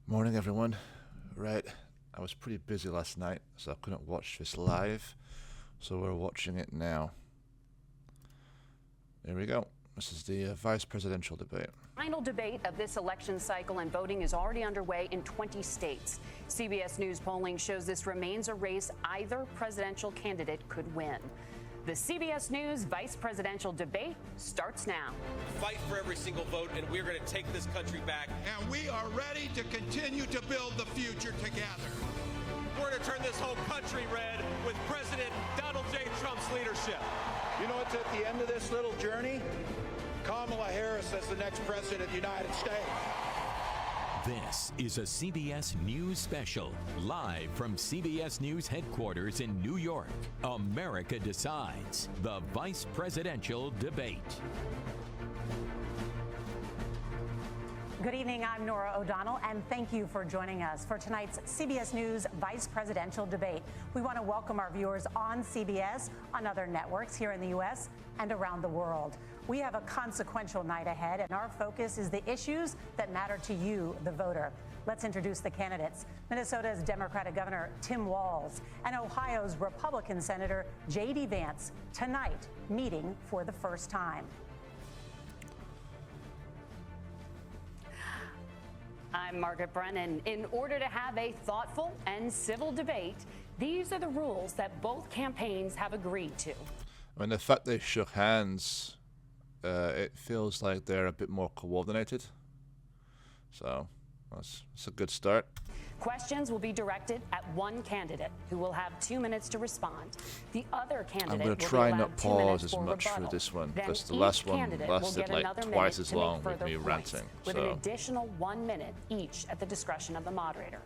Morning, everyone. Right, I was pretty busy last night, so I couldn't watch this live, so we're watching it now. Here we go. This is the vice presidential debate. Final debate of this election cycle, and voting is already underway in 20 states. CBS News polling shows this remains a race either presidential candidate could win. The CBS News vice presidential debate starts now. Fight for every single vote, and we're going to take this country back. And we are ready to continue to build the future together. We're going to turn this whole country red with President Donald J. Trump's leadership. You know what's at the end of this little journey? Kamala Harris as the next president of the United States. This is a CBS News special, live from CBS News headquarters in New York. America Decides, the vice presidential debate. Good evening, I'm Nora O'Donnell, and thank you for joining us for tonight's CBS News vice presidential debate. We want to welcome our viewers on CBS, on other networks here in the U.S. and around the world. We have a consequential night ahead, and our focus is the issues that matter to you, the voter. Let's introduce the candidates. Minnesota's Democratic Governor Tim Walz and Ohio's Republican Senator J.D. Vance, tonight meeting for the first time. I'm Margaret Brennan. In order to have a thoughtful and civil debate, these are the rules that both campaigns have agreed to. I mean, the fact they shook hands, it feels like they're a bit more coordinated. So it's a good start. Questions will be directed at one candidate who will have 2 minutes to respond. The other candidate I'm going to will try be and allowed not 2 minutes pause as for much rebuttal. for this one, Then because the each last one candidate will lasted get like another twice minute as to make long with further me points, ranting. with an So additional 1 minute each at the discretion of the moderator.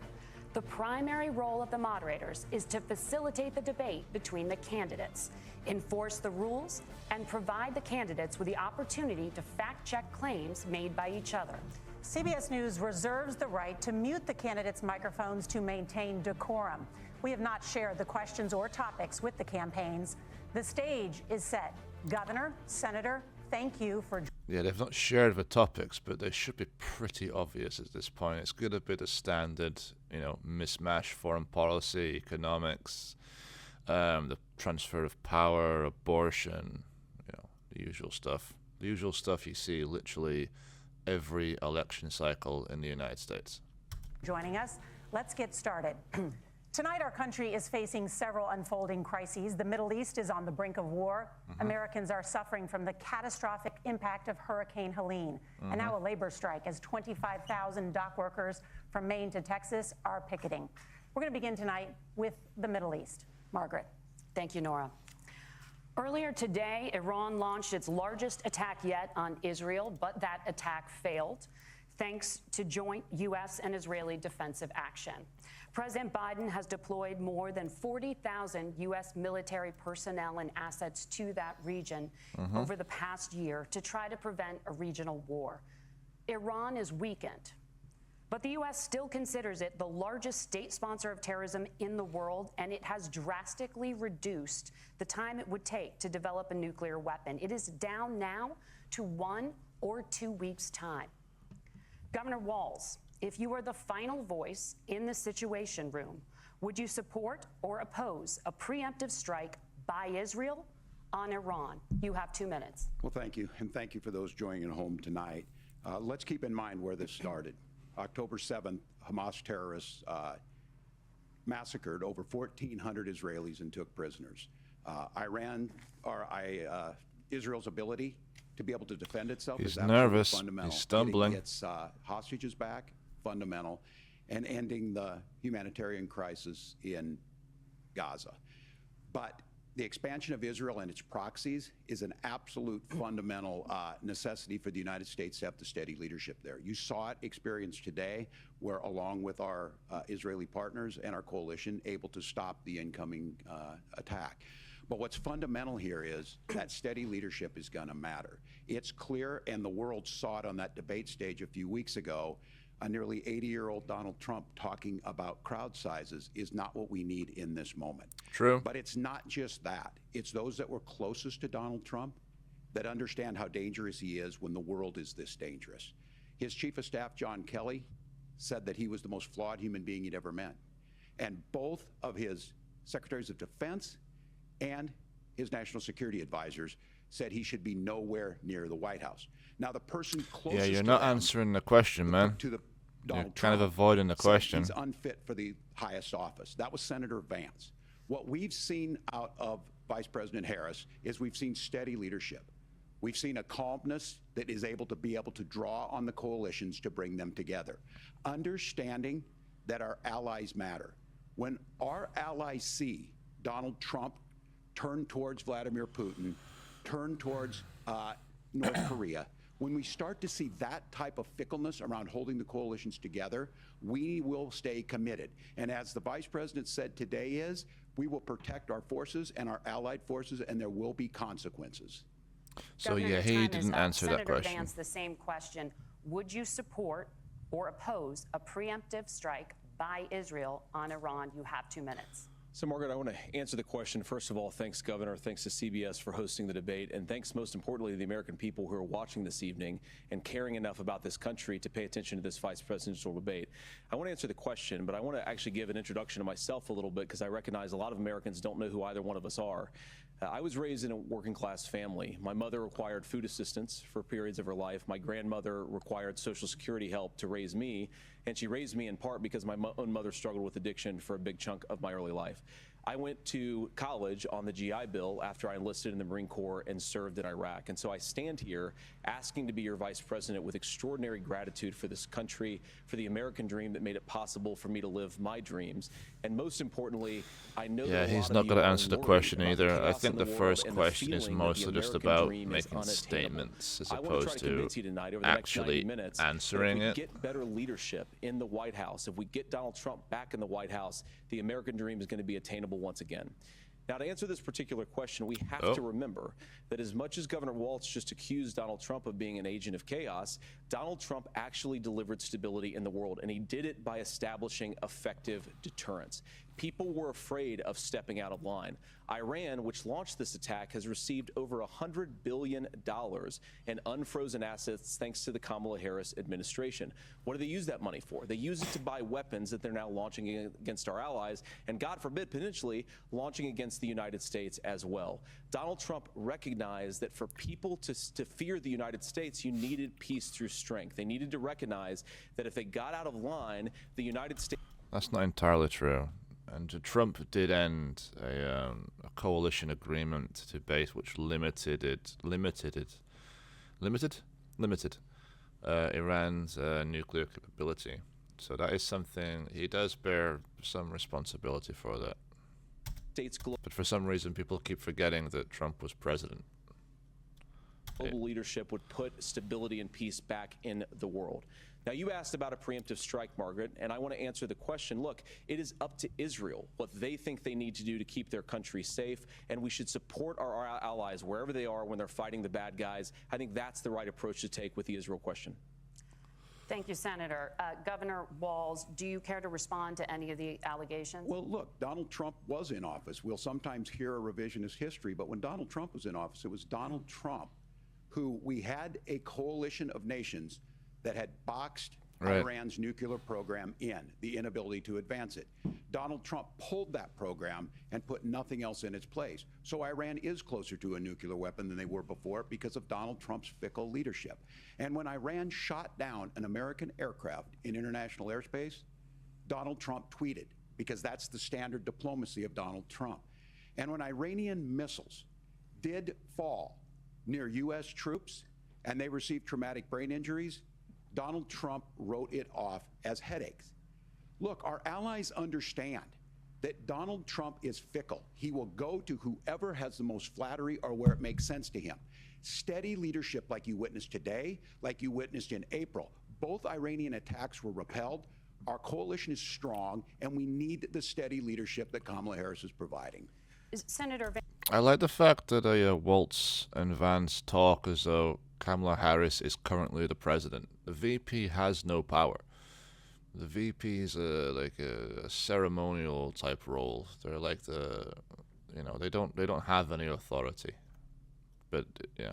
The primary role of the moderators is to facilitate the debate between the candidates, enforce the rules, and provide the candidates with the opportunity to fact-check claims made by each other. CBS News reserves the right to mute the candidates' microphones to maintain decorum. We have not shared the questions or topics with the campaigns. The stage is set. Governor, Senator, thank you for joining. yeah, they've not shared the topics, but they should be pretty obvious at this point. It's going to be the standard, mishmash: foreign policy, economics, the transfer of power, abortion, the usual stuff. The usual stuff you see literally every election cycle in the United States. Joining us. Let's get started. Tonight, our country is facing several unfolding crises. The Middle East is on the brink of war. Americans are suffering from the catastrophic impact of Hurricane Helene. And now a labor strike as 25,000 dock workers from Maine to Texas are picketing. We're going to begin tonight with the Middle East. Margaret. Thank you, Nora. Earlier today, Iran launched its largest attack yet on Israel, but that attack failed, thanks to joint U.S. and Israeli defensive action. President Biden has deployed more than 40,000 U.S. military personnel and assets to that region over the past year to try to prevent a regional war. Iran is weakened, but the U.S. still considers it the largest state sponsor of terrorism in the world, and it has drastically reduced the time it would take to develop a nuclear weapon. It is down now to 1 or 2 weeks' time. Governor Walz, if you were the final voice in the Situation Room, would you support or oppose a preemptive strike by Israel on Iran? You have 2 minutes. Well, thank you. And thank you for those joining at home tonight. Let's keep in mind where this started. October 7th, Hamas terrorists massacred over 1,400 Israelis and took prisoners. Israel's ability to be able to defend itself is absolutely nervous. fundamental. He's stumbling. Getting its hostages back, fundamental, and ending the humanitarian crisis in Gaza. But the expansion of Israel and its proxies is an absolute fundamental necessity for the United States to have the steady leadership there. You saw it experienced today, where along with our Israeli partners and our coalition, able to stop the incoming attack. But what's fundamental here is that steady leadership is going to matter. It's clear, and the world saw it on that debate stage a few weeks ago, a nearly 80-year-old Donald Trump talking about crowd sizes is not what we need in this moment. True. But it's not just that. It's those that were closest to Donald Trump that understand how dangerous he is when the world is this dangerous. His chief of staff, John Kelly, said that he was the most flawed human being he'd ever met. And both of his secretaries of defense and his national security advisors said he should be nowhere near the White House. Now, the person closest Yeah, you're to not them, answering the question, man. to the You're Donald kind of Trump, avoiding the said question. he's unfit for the highest office. That was Senator Vance. What we've seen out of Vice President Harris is we've seen steady leadership. We've seen a calmness that is able to draw on the coalitions to bring them together. Understanding that our allies matter. When our allies see Donald Trump turn towards Vladimir Putin, turn towards North Korea, when we start to see that type of fickleness around holding the coalitions together, we will stay committed. And as the Vice President said today we will protect our forces and our allied forces, and there will be consequences. So Governor, yeah, your he time is didn't up. answer that Senator question. Vance, the same question. Would you support or oppose a preemptive strike by Israel on Iran? You have 2 minutes. So, Margaret, I want to answer the question. First of all, thanks, Governor. Thanks to CBS for hosting the debate. And thanks, most importantly, to the American people who are watching this evening and caring enough about this country to pay attention to this vice presidential debate. I want to answer the question, but I want to actually give an introduction to myself a little bit because I recognize a lot of Americans don't know who either one of us are. I was raised in a working class family. My mother required food assistance for periods of her life. My grandmother required Social Security help to raise me, and she raised me in part because my own mother struggled with addiction for a big chunk of my early life. I went to college on the GI Bill after I enlisted in the Marine Corps and served in Iraq. And so I stand here asking to be your vice president with extraordinary gratitude for this country, for the American dream that made it possible for me to live my dreams. And most importantly, I know Yeah, that a he's lot not of going you to are answer the worried question about either. I chaos think in the world first and the question is feeling that the mostly just American about dream is making unattainable. statements as I want to try opposed to convince to you tonight over the next 90 actually minutes that answering if we it. get better leadership in the White House, if we get Donald Trump back in the White House, the American dream is going to be attainable once again. Now, to answer this particular question, we have to remember that as much as Governor Walz just accused Donald Trump of being an agent of chaos, Donald Trump actually delivered stability in the world, and he did it by establishing effective deterrence. People were afraid of stepping out of line. Iran, which launched this attack, has received over $100 billion in unfrozen assets thanks to the Kamala Harris administration. What do they use that money for? They use it to buy weapons that they're now launching against our allies, and God forbid, potentially launching against the United States as well. Donald Trump recognized that for people to fear the United States, you needed peace through strength. They needed to recognize that if they got out of line, the United States... That's not entirely true. And Trump did end a coalition agreement to base which limited Iran's nuclear capability. So that is something he does bear some responsibility for that. But for some reason, people keep forgetting that Trump was president. Global leadership would put stability and peace back in the world. Now, you asked about a preemptive strike, Margaret, and I want to answer the question. Look, it is up to Israel what they think they need to do to keep their country safe, and we should support our allies wherever they are when they're fighting the bad guys. I think that's the right approach to take with the Israel question. Thank you, Senator. Governor Walz, do you care to respond to any of the allegations? Well, look, Donald Trump was in office. We'll sometimes hear a revisionist history, but when Donald Trump was in office, it was Donald Trump who we had a coalition of nations that had boxed Iran's nuclear program in, the inability to advance it. Donald Trump pulled that program and put nothing else in its place. So Iran is closer to a nuclear weapon than they were before because of Donald Trump's fickle leadership. And when Iran shot down an American aircraft in international airspace, Donald Trump tweeted, because that's the standard diplomacy of Donald Trump. And when Iranian missiles did fall near U.S. troops and they received traumatic brain injuries, Donald Trump wrote it off as headaches. Look, our allies understand that Donald Trump is fickle. He will go to whoever has the most flattery or where it makes sense to him. Steady leadership like you witnessed today, like you witnessed in April. Both Iranian attacks were repelled. Our coalition is strong, and we need the steady leadership that Kamala Harris is providing. Senator Vance. I like the fact that Walz and Vance talk as though Kamala Harris is currently the president. The VP has no power. The VP is like a ceremonial type role. They're like they don't have any authority. But yeah.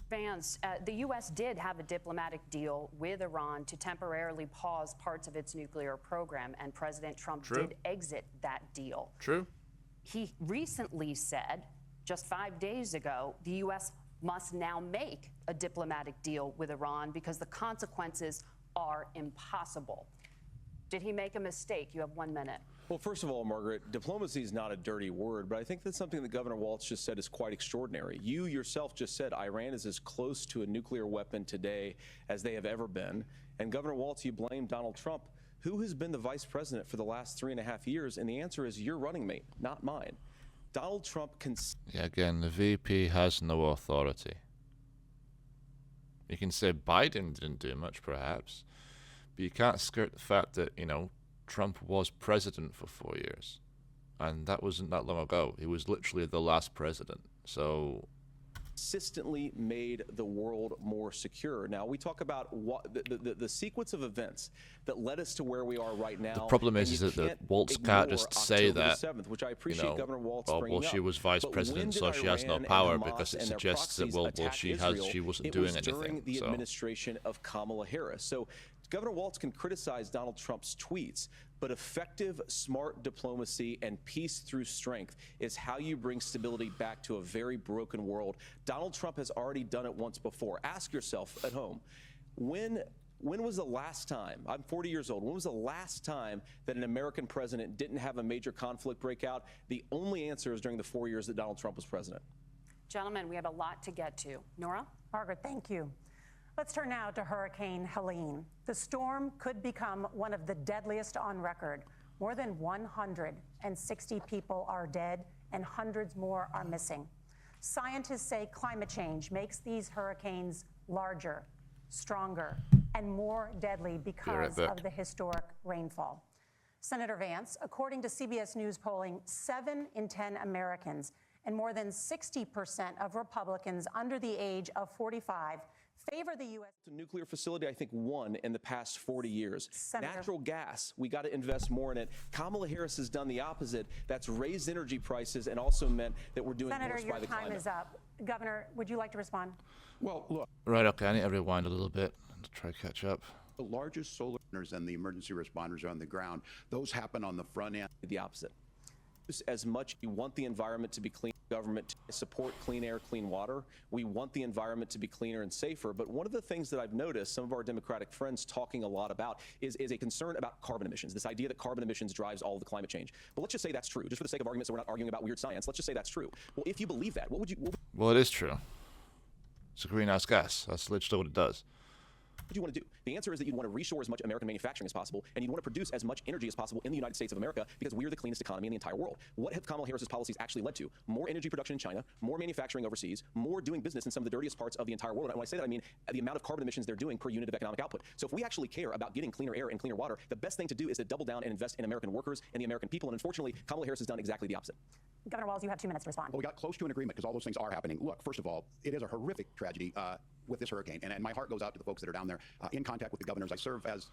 Vance, the U.S. did have a diplomatic deal with Iran to temporarily pause parts of its nuclear program, and President Trump did exit that deal. True. He recently said, just 5 days ago, the U.S. must now make a diplomatic deal with Iran because the consequences are impossible. Did he make a mistake? You have 1 minute. Well, first of all, Margaret, diplomacy is not a dirty word, but I think that's something that Governor Walz just said is quite extraordinary. You yourself just said Iran is as close to a nuclear weapon today as they have ever been. And Governor Walz, you blame Donald Trump. Who has been the vice president for the last 3.5 years? And the answer is your running mate, not mine. Donald Trump Yeah, again, the VP has no authority. You can say Biden didn't do much, perhaps, but you can't skirt the fact that, Trump was president for 4 years, and that wasn't that long ago. He was literally the last president. So consistently made the world more secure. Now, we talk about what the sequence of events that led us to where we are right now. The problem is that Walz can't just say that, 7th, which I appreciate Governor Walz well, she was vice president, so she has no power, because it suggests that, well, she wasn't doing anything. During the administration of Kamala Harris. So Governor Walz can criticize Donald Trump's tweets, but effective, smart diplomacy and peace through strength is how you bring stability back to a very broken world. Donald Trump has already done it once before. Ask yourself at home, when was the last time, I'm 40 years old, when was the last time that an American president didn't have a major conflict break out? The only answer is during the 4 years that Donald Trump was president. Gentlemen, we have a lot to get to. Nora? Margaret, thank you. Let's turn now to Hurricane Helene. The storm could become one of the deadliest on record. More than 160 people are dead and hundreds more are missing. Scientists say climate change makes these hurricanes larger, stronger, and more deadly because of the historic rainfall. Senator Vance, according to CBS News polling, 7 in 10 Americans and more than 60% of Republicans under the age of 45 favor the U.S. nuclear facility, I think, one in the past 40 years. Senator. Natural gas, we got to invest more in it. Kamala Harris has done the opposite. That's raised energy prices and also meant that we're doing Senator, worse by the climate. Senator, your time is up. Governor, would you like to respond? Well, look. Right, okay, I need to rewind a little bit to try to catch up. The largest solar centers and the emergency responders on the ground, those happen on the front end. The opposite. As much you want the environment to be clean, government to support clean air, clean water. We want the environment to be cleaner and safer. But one of the things that I've noticed some of our Democratic friends talking a lot about is a concern about carbon emissions, this idea that carbon emissions drives all of the climate change. But let's just say that's true, just for the sake of argument, so we're not arguing about weird science. Let's just say that's true. Well, if you believe that, what would you... Well, it is true. It's a greenhouse gas. That's literally what it does. What do you want to do? The answer is that you'd want to reshore as much American manufacturing as possible, and you'd want to produce as much energy as possible in the United States of America, because we're the cleanest economy in the entire world. What have Kamala Harris's policies actually led to? More energy production in China, more manufacturing overseas, more doing business in some of the dirtiest parts of the entire world. And when I say that, I mean the amount of carbon emissions they're doing per unit of economic output. So if we actually care about getting cleaner air and cleaner water, the best thing to do is to double down and invest in American workers and the American people. And unfortunately, Kamala Harris has done exactly the opposite. Governor Walz, you have 2 minutes to respond. Well, we got close to an agreement because all those things are happening. Look, first of all, it is a horrific tragedy with this hurricane, and my heart goes out to the folks that are down there in contact with the governors. I serve as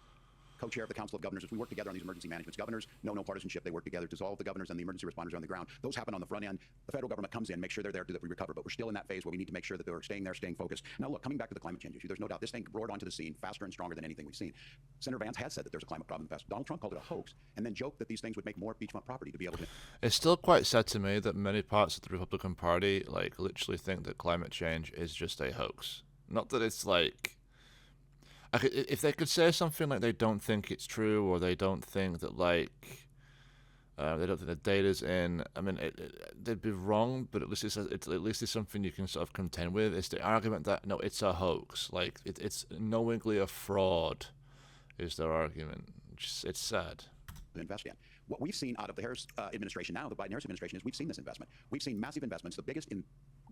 co-chair of the Council of Governors as we work together on these emergency managements. Governors know no partisanship. They work together to dissolve the governors and the emergency responders on the ground. Those happen on the front end. The federal government comes in, makes sure they're there to we recover, but we're still in that phase where we need to make sure that they're staying focused. Now, look, coming back to the climate change issue, there's no doubt this thing roared onto the scene faster and stronger than anything we've seen. Senator Vance has said that there's a climate problem in the past. Donald Trump called it a hoax and then joked that these things would make more beachfront property to be able to... It's still quite sad to me that many parts of the Republican Party literally think that climate change is just a hoax. Not that it's if they could say something like they don't think it's true, or they don't think that they don't think the data's in. I mean, they'd be wrong, but at least it's something you can sort of contend with. It's the argument that no, it's a hoax. It's knowingly a fraud, is their argument. It's sad. Invest in. What we've seen out of the Harris administration now, the Biden-Harris administration, is we've seen this investment. We've seen massive investments, the biggest in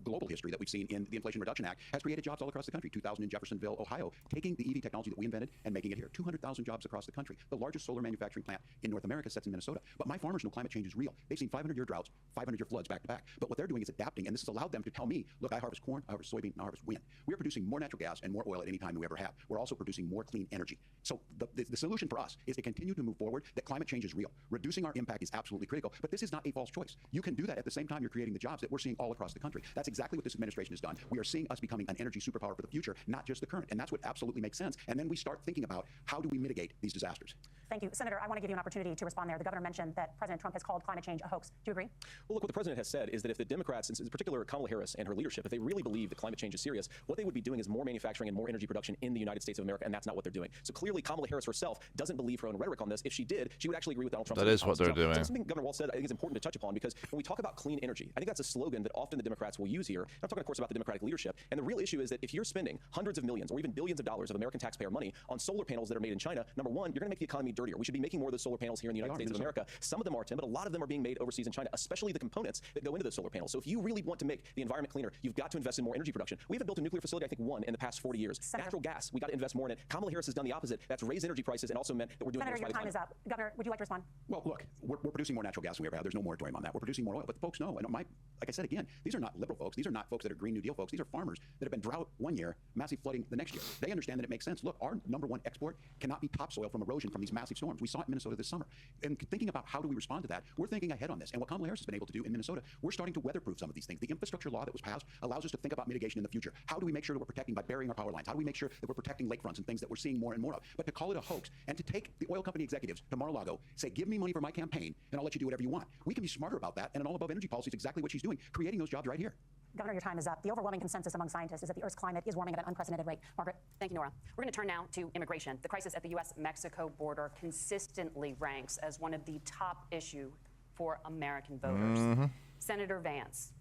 global history that we've seen in the Inflation Reduction Act, has created jobs all across the country. 2,000 in Jeffersonville, Ohio, taking the EV technology that we invented and making it here. 200,000 jobs across the country. The largest solar manufacturing plant in North America sits in Minnesota. But my farmers know climate change is real. They've seen 500-year droughts, 500-year floods back to back. But what they're doing is adapting, and this has allowed them to tell me, look, I harvest corn, I harvest soybean, and I harvest wind. We are producing more natural gas and more oil at any time than we ever have. We're also producing more clean energy. So the solution for us is to continue to move forward, that climate change is real. Reducing our impact is absolutely critical, but this is not a false choice. You can do that at the same time you're creating the jobs that we're seeing all across the country. That's exactly what this administration has done. We are seeing us becoming an energy superpower for the future, not just the current. And that's what absolutely makes sense. And then we start thinking about how do we mitigate these disasters. Thank you. Senator, I want to give you an opportunity to respond there. The governor mentioned that President Trump has called climate change a hoax. Do you agree? Well, look, what the president has said is that if the Democrats, in particular Kamala Harris and her leadership, if they really believe that climate change is serious, what they would be doing is more manufacturing and more energy production in the United States of America, and that's not what they're doing. So clearly, Kamala Harris herself doesn't believe her own rhetoric on this. If she did, she would actually agree with Donald Trump. That is what they're doing. Something Governor Walz said I think is important to touch upon, because when we talk about clean energy, I think that's a slogan that often the Democrats will use here. And I'm talking, of course, about the Democratic leadership. And the real issue is that if you're spending hundreds of millions or even billions of dollars of American taxpayer money on solar panels that are made in China, number one, you're going to make the economy dirtier. We should be making more of those solar panels here in the United States of America. Some of them are, Tim, but a lot of them are being made overseas in China, especially the components that go into those solar panels. So if you really want to make the environment cleaner, you've got to invest in more energy production. We haven't built a nuclear facility, I think, one in the past 40 years. Senator. Natural gas, we got to invest more in it. Kamala Harris has done the opposite. That's raised energy prices and also meant that we're doing Senator, your time is up. Governor, would you like to respond? Well, look, we're producing more natural gas than we ever have. There's no moratorium on that. We're producing more oil. But folks know, and like I said again, these are not liberal folks. These are not folks that are Green New Deal folks. These are farmers that have been drought one year, massive flooding the next year. They understand that it makes sense. Look, our number one export cannot be topsoil from erosion from these massive storms. We saw it in Minnesota this summer. And thinking about how do we respond to that, we're thinking ahead on this. And what Kamala Harris has been able to do in Minnesota, we're starting to weatherproof some of these things. The infrastructure law that was passed allows us to think about mitigation in the future. How do we make sure that we're protecting by burying our power lines? How do we make sure that we're protecting lakefronts and things that we're seeing more and more of? But to call it a hoax and to take the oil company executives to Mar-a-Lago, say, give me money for my campaign and I'll let you do whatever you want. We can be smarter about that. And an all-above energy policy is exactly what she's doing, creating those jobs right here. Governor, your time is up. The overwhelming consensus among scientists is that the Earth's climate is warming at an unprecedented rate. Margaret. Thank you, Nora. We're going to turn now to immigration. The crisis at the U.S.-Mexico border consistently ranks as one of the top issues for American voters. Senator Vance,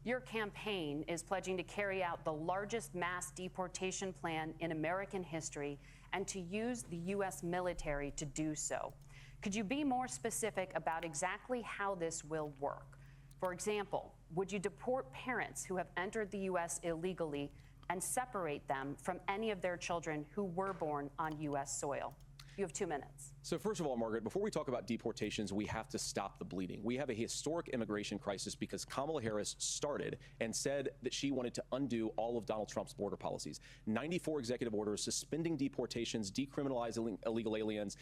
your campaign is pledging to carry out the largest mass deportation plan in American history and to use the U.S. military to do so. Could you be more specific about exactly how this will work? For example, would you deport parents who have entered the U.S. illegally and separate them from any of their children who were born on U.S. soil? You have 2 minutes. So first of all, Margaret, before we talk about deportations, we have to stop the bleeding. We have a historic immigration crisis because Kamala Harris started and said that she wanted to undo all of Donald Trump's border policies. 94 executive orders suspending deportations, decriminalizing illegal aliens,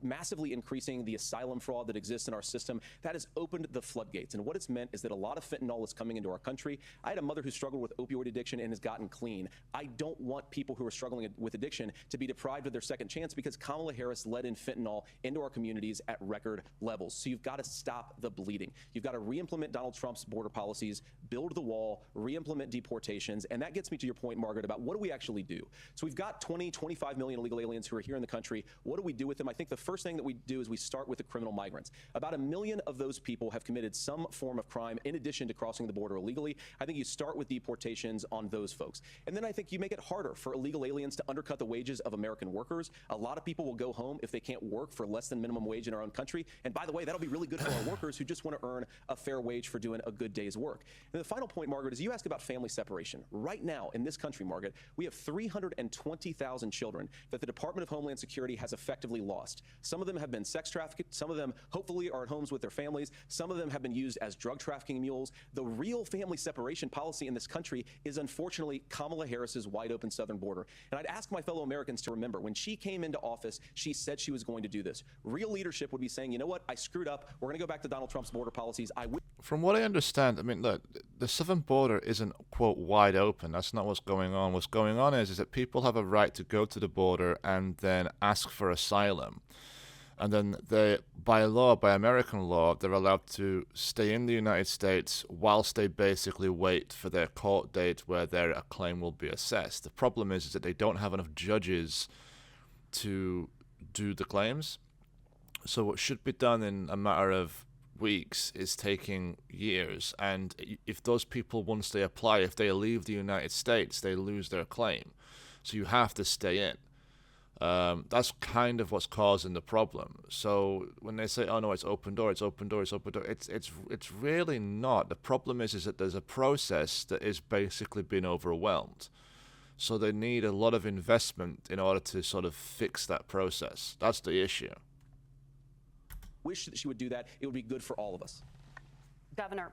massively increasing the asylum fraud that exists in our system. That has opened the floodgates. And what it's meant is that a lot of fentanyl is coming into our country. I had a mother who struggled with opioid addiction and has gotten clean. I don't want people who are struggling with addiction to be deprived of their second chance because Kamala Harris let in fentanyl into our communities at record levels. So you've got to stop the bleeding. You've got to re-implement Donald Trump's border policies, build the wall, re-implement deportations. And that gets me to your point, Margaret, about what do we actually do? So we've got 25 million illegal aliens who are here in the country. What do we do with them? I think the first thing that we do is we start with the criminal migrants. About 1 million of those people have committed some form of crime in addition to crossing the border illegally. I think you start with deportations on those folks. And then I think you make it harder for illegal aliens to undercut the wages of American workers. A lot of people will go home if they can't work for less than minimum wage in our own country. And by the way, that'll be really good for our workers who just want to earn a fair wage for doing a good day's work. And the final point, Margaret, is you ask about family separation. Right now in this country, Margaret, we have 320,000 children that the Department of Homeland Security has effectively lost. Some of them have been sex trafficked. Some of them hopefully are at homes with their families. Some of them have been used as drug trafficking mules. The real family separation policy in this country is unfortunately Kamala Harris's wide open southern border. And I'd ask my fellow Americans to remember when she came into office, she said she was going to do this. Real leadership would be saying, you know what, I screwed up. We're going to go back to Donald Trump's border policies. From what I understand, I mean, look, the southern border isn't, quote, wide open. That's not what's going on. What's going on is that people have a right to go to the border and then ask for asylum. And then they, by law, by American law, they're allowed to stay in the United States whilst they basically wait for their court date where their claim will be assessed. The problem is that they don't have enough judges to do the claims. So what should be done in a matter of weeks is taking years. And if those people, once they apply, if they leave the United States, they lose their claim. So you have to stay in. That's kind of what's causing the problem. So when they say, "Oh no, it's open door, it's open door, it's open door," it's really not. The problem is that there's a process that is basically being overwhelmed. So they need a lot of investment in order to sort of fix that process. That's the issue. Wish that she would do that. It would be good for all of us. Governor,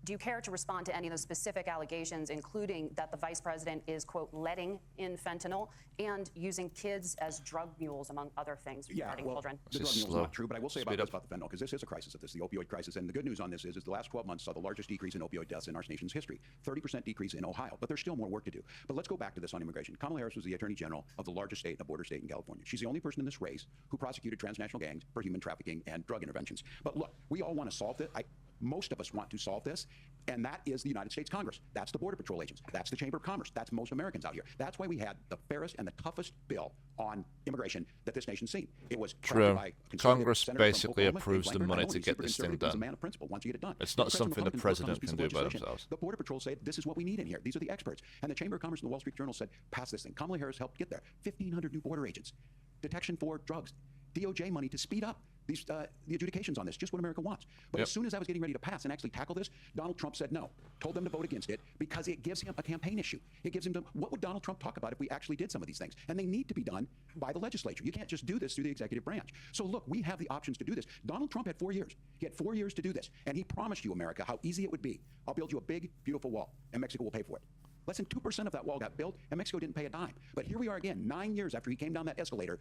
Do you care to respond to any of those specific allegations, including that the vice president is, quote, letting in fentanyl and using kids as drug mules, among other things, regarding children? The drug mule is not true, but I will say about the fentanyl, because this is a crisis of this, the opioid crisis. And the good news on this is the last 12 months saw the largest decrease in opioid deaths in our nation's history, 30% decrease in Ohio. But there's still more work to do. But let's go back to this on immigration. Kamala Harris was the Attorney General of the largest state and a border state in California. She's the only person in this race who prosecuted transnational gangs for human trafficking and drug interventions. But look, we all want to solve this. Most of us want to solve this, and that is the United States Congress. That's the Border Patrol agents. That's the Chamber of Commerce. That's most Americans out here. That's why we had the fairest and the toughest bill on immigration that this nation's seen. It was true. By Congress basically approves the money to get this thing done. He's a man of principle once you get it done. It's not something the president can do by themselves. The Border Patrol said, this is what we need in here. These are the experts. And the Chamber of Commerce and the Wall Street Journal said, pass this thing. Kamala Harris helped get there. 1,500 new border agents. Detection for drugs. DOJ money to speed up these the adjudications on this, just what America wants. But as soon as I was getting ready to pass and actually tackle this, Donald Trump said no, told them to vote against it because it gives him a campaign issue. It gives him what would Donald Trump talk about if we actually did some of these things? And they need to be done by the legislature. You can't just do this through the executive branch. So look, we have the options to do this. Donald Trump had 4 years. He had 4 years to do this. And he promised you, America, how easy it would be. I'll build you a big, beautiful wall, and Mexico will pay for it. Less than 2% of that wall got built, and Mexico didn't pay a dime. But here we are again, 9 years after he came down that escalator,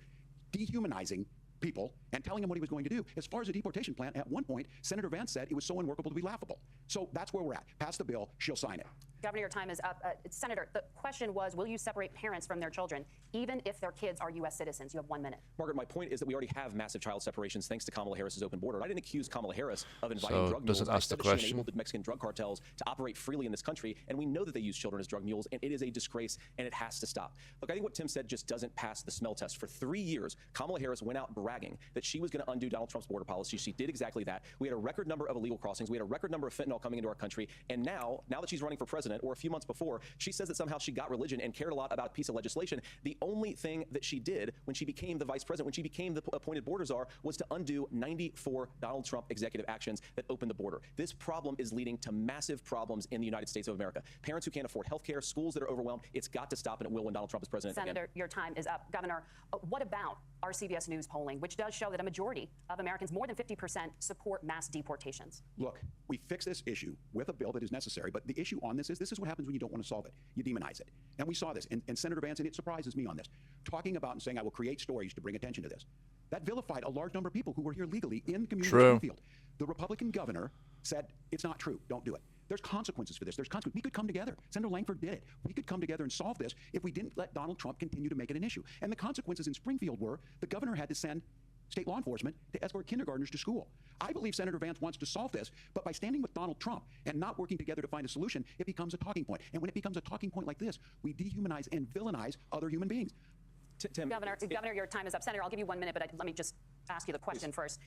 dehumanizing people and telling him what he was going to do. As far as the deportation plan, at one point, Senator Vance said it was so unworkable to be laughable. So that's where we're at. Pass the bill, she'll sign it. Governor, your time is up. Senator, the question was, will you separate parents from their children, even if their kids are U.S. citizens? You have 1 minute. Margaret, my point is that we already have massive child separations thanks to Kamala Harris's open border. I didn't accuse Kamala Harris of inviting drug mules. I said that she enabled Mexican drug cartels to operate freely in this country, and we know that they use children as drug mules, and it is a disgrace, and it has to stop. Look, I think what Tim said just doesn't pass the smell test. For 3 years, Kamala Harris went out bragging that she was going to undo Donald Trump's border policy. She did exactly that. We had a record number of illegal crossings. We had a record number of fentanyl coming into our country, and now that she's running for president, or a few months before, she says that somehow she got religion and cared a lot about a piece of legislation. The only thing that she did when she became the vice president, when she became the appointed border czar, was to undo 94 Donald Trump executive actions that opened the border. This problem is leading to massive problems in the United States of America. Parents who can't afford health care, schools that are overwhelmed. It's got to stop, and it will when Donald Trump is president. Senator, your time is up. Governor, what about our CBS News polling, which does show that a majority of Americans, more than 50%, support mass deportations? Look, we fix this issue with a bill that is necessary, but the issue on this is what happens when you don't want to solve it. You demonize it. And we saw this. And Senator Vance, and it surprises me on this, talking about and saying, I will create stories to bring attention to this. That vilified a large number of people who were here legally in the community of Springfield. The Republican governor said, it's not true. Don't do it. There's consequences for this. There's consequences. We could come together. Senator Langford did it. We could come together and solve this if we didn't let Donald Trump continue to make it an issue. And the consequences in Springfield were the governor had to send state law enforcement to escort kindergartners to school. I believe Senator Vance wants to solve this, but by standing with Donald Trump and not working together to find a solution, it becomes a talking point. And when it becomes a talking point like this, we dehumanize and villainize other human beings. Tim, Governor, your time is up. Senator, I'll give you 1 minute, but let me just ask you the question first.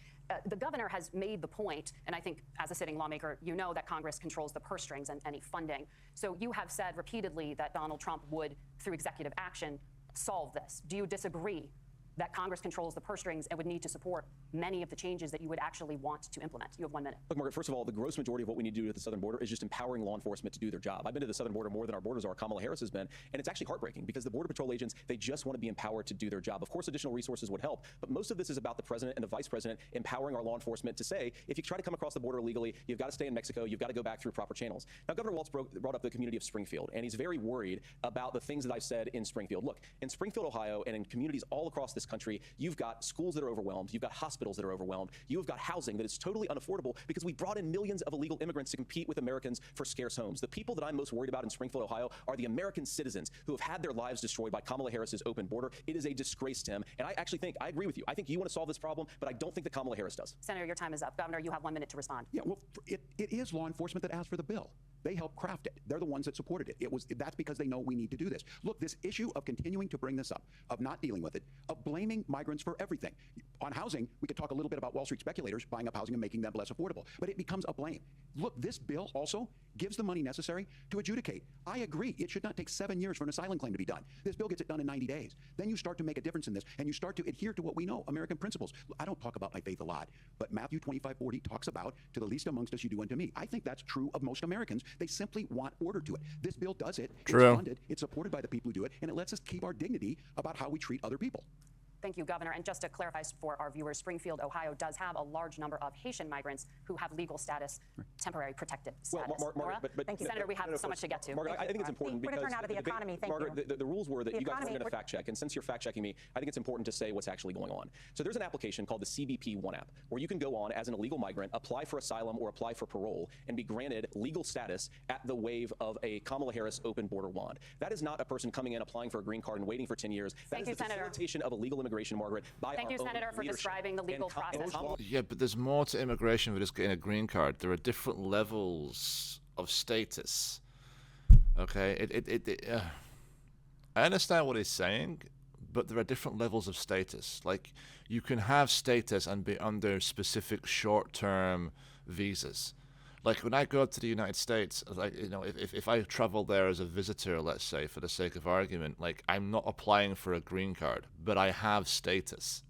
The governor has made the point, and I think as a sitting lawmaker, you know that Congress controls the purse strings and any funding. So you have said repeatedly that Donald Trump would, through executive action, solve this. Do you disagree that Congress controls the purse strings and would need to support many of the changes that you would actually want to implement? You have 1 minute. Look, Margaret, first of all, the gross majority of what we need to do at the southern border is just empowering law enforcement to do their job. I've been to the southern border more than our borders are. Kamala Harris has been, and it's actually heartbreaking because the Border Patrol agents, they just want to be empowered to do their job. Of course, additional resources would help, but most of this is about the president and the vice president empowering our law enforcement to say, if you try to come across the border illegally, you've got to stay in Mexico, you've got to go back through proper channels. Now, Governor Walz brought up the community of Springfield, and he's very worried about the things that I've said in Springfield. Look, in Springfield, Ohio, and in communities all across this country, you've got schools that are overwhelmed, you've got hospitals that are overwhelmed, you have got housing that is totally unaffordable because we brought in millions of illegal immigrants to compete with Americans for scarce homes. The people that I'm most worried about in Springfield, Ohio are the American citizens who have had their lives destroyed by Kamala Harris's open border. It is a disgrace, Tim, and I actually think, I agree with you. I think you want to solve this problem, but I don't think that Kamala Harris does. Senator, your time is up. Governor, you have 1 minute to respond. Yeah, well, it is law enforcement that asked for the bill. They helped craft it. They're the ones that supported it. That's because they know we need to do this. Look, this issue of continuing to bring this up, of not dealing with it, of blaming migrants for everything. On housing, we could talk a little bit about Wall Street speculators buying up housing and making them less affordable, but it becomes a blame. Look, this bill also gives the money necessary to adjudicate. I agree. It should not take 7 years for an asylum claim to be done. This bill gets it done in 90 days. Then you start to make a difference in this, and you start to adhere to what we know, American principles. I don't talk about my faith a lot, but Matthew 25:40 talks about, to the least amongst us you do unto me. I think that's true of most Americans. They simply want order to it. This bill does it. True. It's funded. It's supported by the people who do it, and it lets us keep our dignity about how we treat other people. Thank you, Governor. And just to clarify for our viewers, Springfield, Ohio does have a large number of Haitian migrants who have legal status, temporary protected status. Nora? Thank you. Senator, we have so much to get to. Margaret, I think it's important We're because going to turn now to the economy. Thank Margaret, you. the rules were that The you guys economy, weren't going to fact check, and since you're fact checking me, I think it's important to say what's actually going on. So there's an application called the CBP One app, where you can go on as an illegal migrant, apply for asylum or apply for parole, and be granted legal status at the wave of a Kamala Harris open border wand. That is not a person coming in, applying for a green card and waiting for 10 years. That is the facilitation of illegal immigration, Margaret, by Thank you, Senator, for describing the legal process. Yeah, but there's more to immigration than just getting a green card. There are different levels of status. Okay, I understand what he's saying, but there are different levels of status. Like, you can have status and be under specific short-term visas. Like, when I go to the United States, like, you know, if I travel there as a visitor, let's say, for the sake of argument, like, I'm not applying for a green card, but I have status.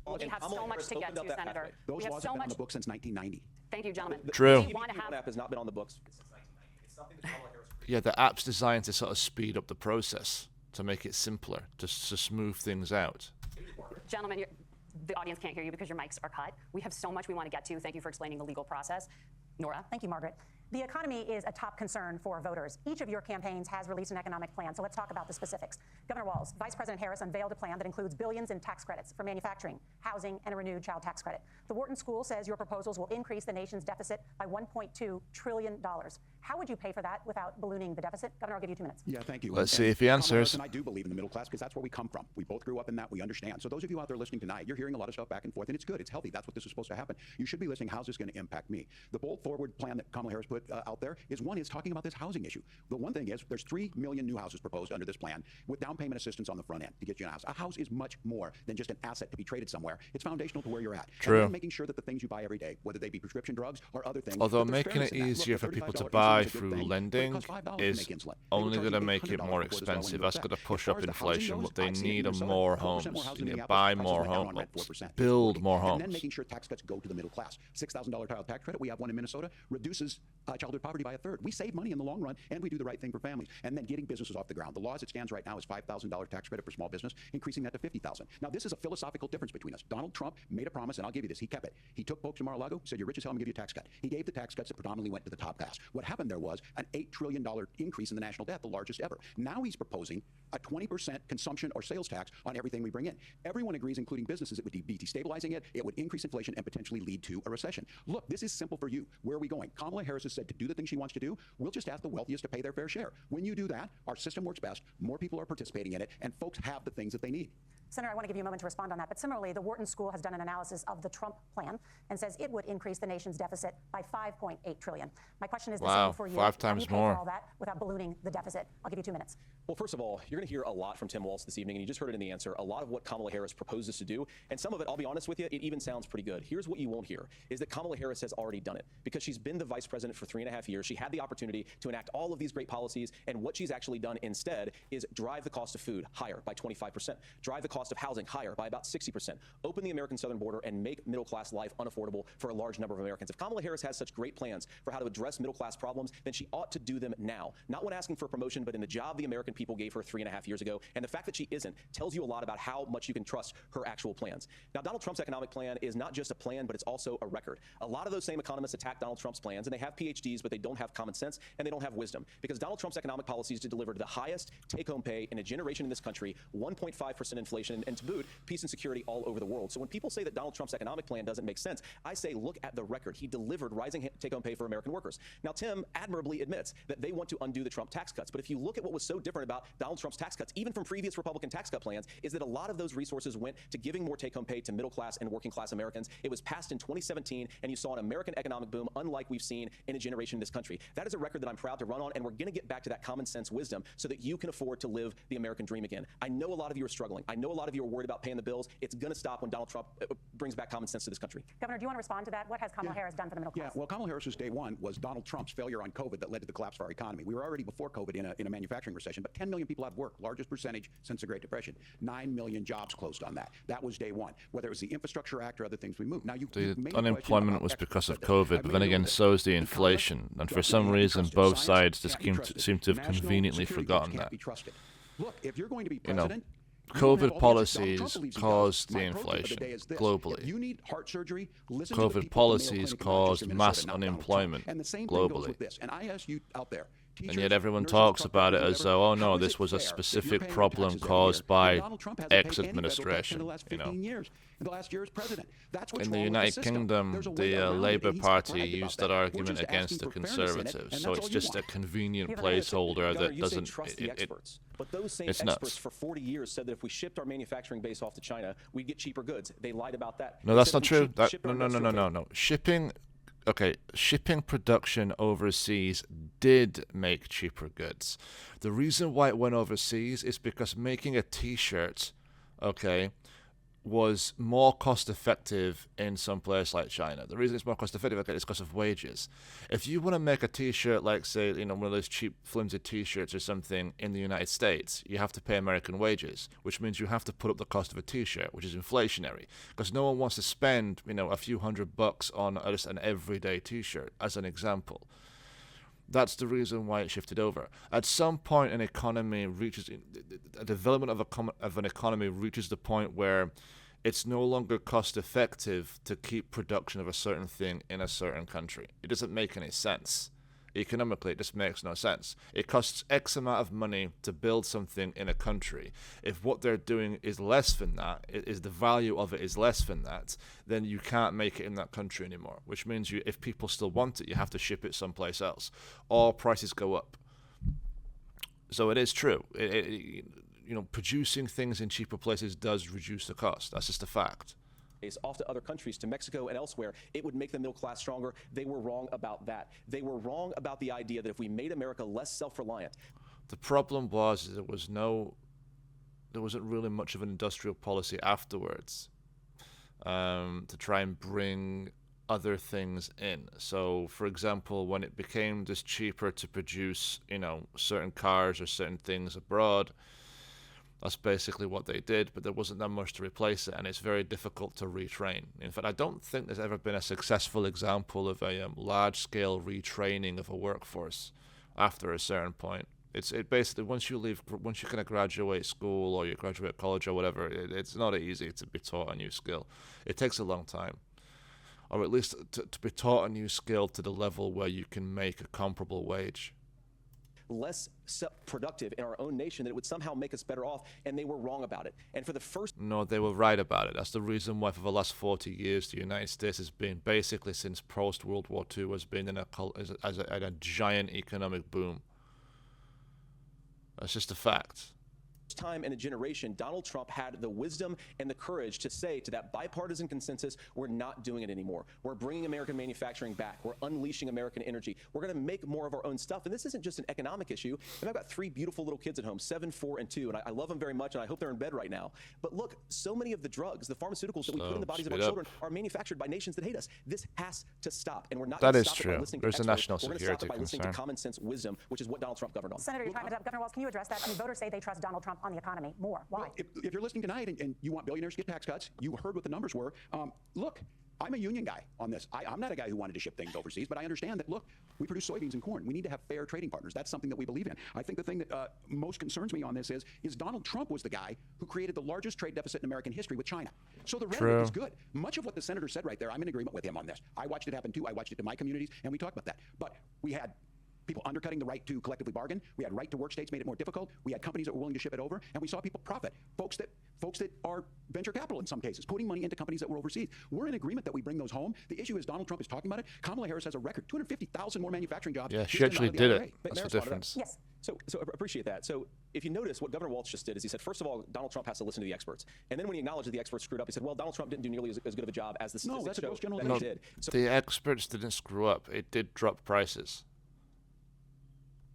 We have so much to get to, Senator. Those laws have been on the books since 1990. Thank you, gentlemen. True. The CBP One app has not been on the books since 1990. It's something that Kamala Harris Yeah, the app's designed to sort of speed up the process, to make it simpler, to smooth things out. Gentlemen, the audience can't hear you because your mics are cut. We have so much we want to get to. Thank you for explaining the legal process. Nora? Thank you, Margaret. The economy is a top concern for voters. Each of your campaigns has released an economic plan, so let's talk about the specifics. Governor Walz, Vice President Harris unveiled a plan that includes billions in tax credits for manufacturing, housing, and a renewed child tax credit. The Wharton School says your proposals will increase the nation's deficit by $1.2 trillion. How would you pay for that without ballooning the deficit? Governor, I'll give you 2 minutes. Yeah, thank you. Let's see if he answers. And I do believe in the middle class because that's where we come from. We both grew up in that. We understand. So those of you out there listening tonight, you're hearing a lot of stuff back and forth, and it's good. It's healthy. That's what this is supposed to happen. You should be listening. How's this going to impact me? The bold forward plan that Kamala Harris put out there is talking about this housing issue. The one thing is there's 3 million new houses proposed under this plan with down payment assistance on the front end to get you a house. A house is much more than just an asset to be traded somewhere. It's foundational to where you're at. True. And then making sure that the things you buy every day, whether they be prescription drugs or other things, Although that there's making it fairness in that. easier Look, for the people to $35 buy insulin is a good through thing, but it lending costs $5 to is make insulin. only They going were to charging make it $800 more for cortisol expensive. and That's all going to that. push As far up as the housing inflation. goes, What they I've seen it need in are Minnesota, more 12% homes. more You housing need in to the buy Prices more went down on homes. rent 4%. Build more And then homes. making sure tax cuts go to the middle class. $6,000 child tax credit, we have one in Minnesota, reduces childhood poverty by 1/3. We save money in the long run, and we do the right thing for families. And then getting businesses off the ground. The law as it stands right now is $5,000 tax credit for small business, increasing that to $50,000. Now, this is a philosophical difference between us. Donald Trump made a promise, and I'll give you this. He kept it. He took folks to Mar-a-Lago, said, you're rich as hell, I'm going to give you a tax cut. He gave the tax cuts that predominantly went to the top class. What happened there was an $8 trillion increase in the national debt, the largest ever. Now he's proposing a 20% consumption or sales tax on everything we bring in. Everyone agrees, including businesses, it would be destabilizing it, it would increase inflation, and potentially lead to a recession. Look, this is simple for you. Where are we going? Kamala Harris has said to do the things she wants to do, we'll just ask the wealthiest to pay their fair share. When you do that, our system works best, more people are participating in it, and folks have the things that they need. Senator, I want to give you a moment to respond on that. But similarly, the Wharton School has done an analysis of the Trump plan and says it would increase the nation's deficit by $5.8 trillion. My question is the same for you. 5 How do times you pay for more. all that without ballooning the deficit? I'll give you 2 minutes. Well, first of all, you're going to hear a lot from Tim Walz this evening, and you just heard it in the answer. A lot of what Kamala Harris proposes to do, and some of it, I'll be honest with you, it even sounds pretty good. Here's what you won't hear, is that Kamala Harris has already done it. Because she's been the vice president for 3.5 years, she had the opportunity to enact all of these great policies, and what she's actually done instead is drive the cost of food higher by 25%, drive the cost of housing higher by about 60%, open the American southern border, and make middle-class life unaffordable for a large number of Americans. If Kamala Harris has such great plans for how to address middle-class problems, then she ought to do them now. Not when asking for a promotion, but in the job the American people gave her 3.5 years ago. And the fact that she isn't tells you a lot about how much you can trust her actual plans. Now, Donald Trump's economic plan is not just a plan, but it's also a record. A lot of those same economists attack Donald Trump's plans, and they have PhDs, but they don't have common sense, and they don't have wisdom. Because Donald Trump's economic policies delivered the highest take-home pay in a generation in this country, 1.5% inflation, and to boot, peace and security all over the world. So when people say that Donald Trump's economic plan doesn't make sense, I say look at the record. He delivered rising take-home pay for American workers. Now, Tim admirably admits that they want to undo the Trump tax cuts. But if you look at what was so different about Donald Trump's tax cuts, even from previous Republican tax cut plans, is that a lot of those resources went to giving more take-home pay to middle-class and working-class Americans. It was passed in 2017, and you saw an American economic boom unlike we've seen in a generation in this country. That is a record that I'm proud to run on, and we're going to get back to that common sense wisdom so that you can afford to live the American dream again. I know a lot of you are struggling. I know a lot of you are worried about paying the bills. It's going to stop when Donald Trump brings back common sense to this country. Governor, do you want to respond to that? What has Kamala Harris done for the middle class? Yeah, well, Kamala Harris's day one was Donald Trump's failure on COVID that led to the collapse of our economy. We were already before COVID in a manufacturing recession, but 10 million people out of work, largest percentage since the Great Depression. 9 million jobs closed on that. That was day one. Whether it was the Infrastructure Act or other things we moved. Now, the unemployment was because of COVID, but then again, so is the inflation. And for some reason, both sides just seem to have conveniently forgotten that. Look, if you're going to be president, COVID policies caused the inflation globally. If you need heart surgery, listen to the COVID people policies at the Mayo Clinic in caused Minnesota, mass not Donald Trump. unemployment And the same thing goes globally. with this. And I ask you out there, And teachers, yet everyone nurses, talks truck about it drivers, as whatever, though, oh no, how is this it was a fair that you're specific paying your problem taxes every caused year by and Donald Trump hasn't paid any federal tax ex-administration, in the last you know. 15 years, in the last year as president? That's what's In the wrong with United system. Kingdom, There's a way the around it, Labour and he's Party bragged about used that. that We're argument just against asking the for fairness in it, Conservatives. and So that's it's all you just a want. convenient Yeah, but placeholder Governor, that you say doesn't. trust the experts. But those same it's experts nuts. for 40 years said that if we shipped our manufacturing base off to China, we'd get cheaper goods. They lied about that. No, They that's said not if we true. That, shipped no, our no, no, no, industrial no, no. Shipping production overseas did make cheaper goods. The reason why it went overseas is because making a T-shirt, was more cost effective in some place like China. The reason it's more cost effective is because of wages. If you want to make a T-shirt like, say, one of those cheap flimsy T-shirts or something in the United States, you have to pay American wages, which means you have to put up the cost of a T-shirt, which is inflationary, because no one wants to spend a few $100 on just an everyday T-shirt, as an example. That's the reason why it shifted over. At some point, a development of an economy reaches the point where it's no longer cost effective to keep production of a certain thing in a certain country. It doesn't make any sense. Economically, it just makes no sense. It costs X amount of money to build something in a country. If what they're doing is less than that, is the value of it is less than that, then you can't make it in that country anymore, which means if people still want it, you have to ship it someplace else, or prices go up. So it is true. Producing things in cheaper places does reduce the cost. That's just a fact. Off to other countries, to Mexico and elsewhere, it would make the middle class stronger. They were wrong about that. They were wrong about the idea that if we made America less self-reliant. The problem was there wasn't really much of an industrial policy afterwards to try and bring other things in. So, for example, when it became just cheaper to produce, certain cars or certain things abroad, that's basically what they did, but there wasn't that much to replace it, and it's very difficult to retrain. In fact, I don't think there's ever been a successful example of a large-scale retraining of a workforce after a certain point. It basically, once you kind of graduate school or you graduate college or whatever, it's not easy to be taught a new skill. It takes a long time, or at least to be taught a new skill to the level where you can make a comparable wage. Less productive in our own nation, that it would somehow make us better off, and they were wrong about it. And for the first... No, they were right about it. That's the reason why for the last 40 years the United States has been, basically since post-World War II, has been in a giant economic boom. That's just a fact. Time in a generation, Donald Trump had the wisdom and the courage to say to that bipartisan consensus, we're not doing it anymore. We're bringing American manufacturing back. We're unleashing American energy. We're going to make more of our own stuff. And this isn't just an economic issue. And I've got 3 beautiful little kids at home, 7, 4, and 2, and I love them very much, and I hope they're in bed right now. But look, so many of the drugs, the pharmaceuticals that we put in the bodies of our children are manufactured by nations that hate us. This has to stop, and we're not going to stop it by listening to experts. National We're going to security stop it by listening to concern. common sense wisdom, which is what Donald Trump governed on. Senator, your time is up. Governor Walz, can you address that? I mean, voters say they trust Donald Trump on the economy more. Why? Well, if you're listening tonight and you want billionaires to get tax cuts, you heard what the numbers were. Look, I'm a union guy on this. I'm not a guy who wanted to ship things overseas, but I understand that, look, we produce soybeans and corn. We need to have fair trading partners. That's something that we believe in. I think the thing that most concerns me on this is Donald Trump was the guy who created the largest trade deficit in American history with China. So the rhetoric is good. Much of what the senator said right there, I'm in agreement with him on this. I watched it happen too. I watched it to my communities, and we talked about that. But we had people undercutting the right to collectively bargain. We had right to work states made it more difficult. We had companies that were willing to ship it over, and we saw people profit. Folks that are venture capital in some cases, putting money into companies that were overseas. We're in agreement that we bring those home. The issue is Donald Trump is talking about it. Kamala Harris has a record, 250,000 more manufacturing jobs. Yeah, she actually did it. But That's the difference. Yes. So appreciate that. So if you notice, what Governor Walz just did is he said, first of all, Donald Trump has to listen to the experts. And then when he acknowledged that the experts screwed up, he said, well, Donald Trump didn't do nearly as good of a job as the statistics show that he did. So the experts didn't screw up. It did drop prices.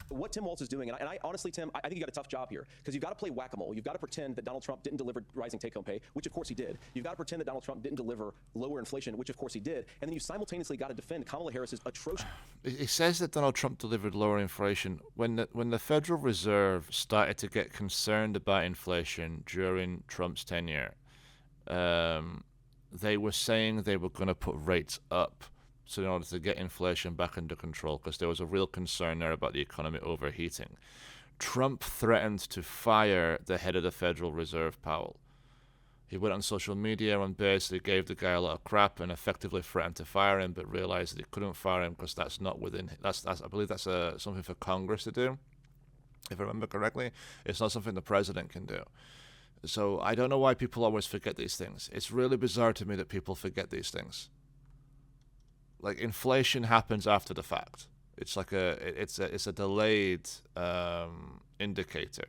what Tim Walz is doing, and I honestly, Tim, I think you got a tough job here, because you've got to play whack-a-mole. You've got to pretend that Donald Trump didn't deliver rising take-home pay, which of course he did. You've got to pretend that Donald Trump didn't deliver lower inflation, which of course he did. And then you simultaneously got to defend Kamala Harris's atrocious. He says that Donald Trump delivered lower inflation. When the Federal Reserve started to get concerned about inflation during Trump's tenure, they were saying they were going to put rates up so in order to get inflation back under control, because there was a real concern there about the economy overheating. Trump threatened to fire the head of the Federal Reserve, Powell. He went on social media and basically gave the guy a lot of crap and effectively threatened to fire him, but realized that he couldn't fire him because that's not within. That's I believe that's something for Congress to do, if I remember correctly. It's not something the president can do. So I don't know why people always forget these things. It's really bizarre to me that people forget these things. Like, inflation happens after the fact. It's like it's a delayed indicator,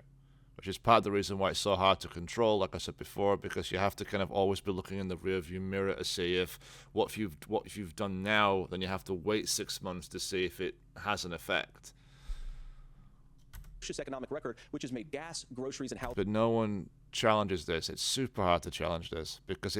which is part of the reason why it's so hard to control, like I said before, because you have to kind of always be looking in the rearview mirror to see if what you've done now, then you have to wait 6 months to see if it has an effect. Economic record, which has made gas, groceries, and housing. But no one challenges this. It's super hard to challenge this because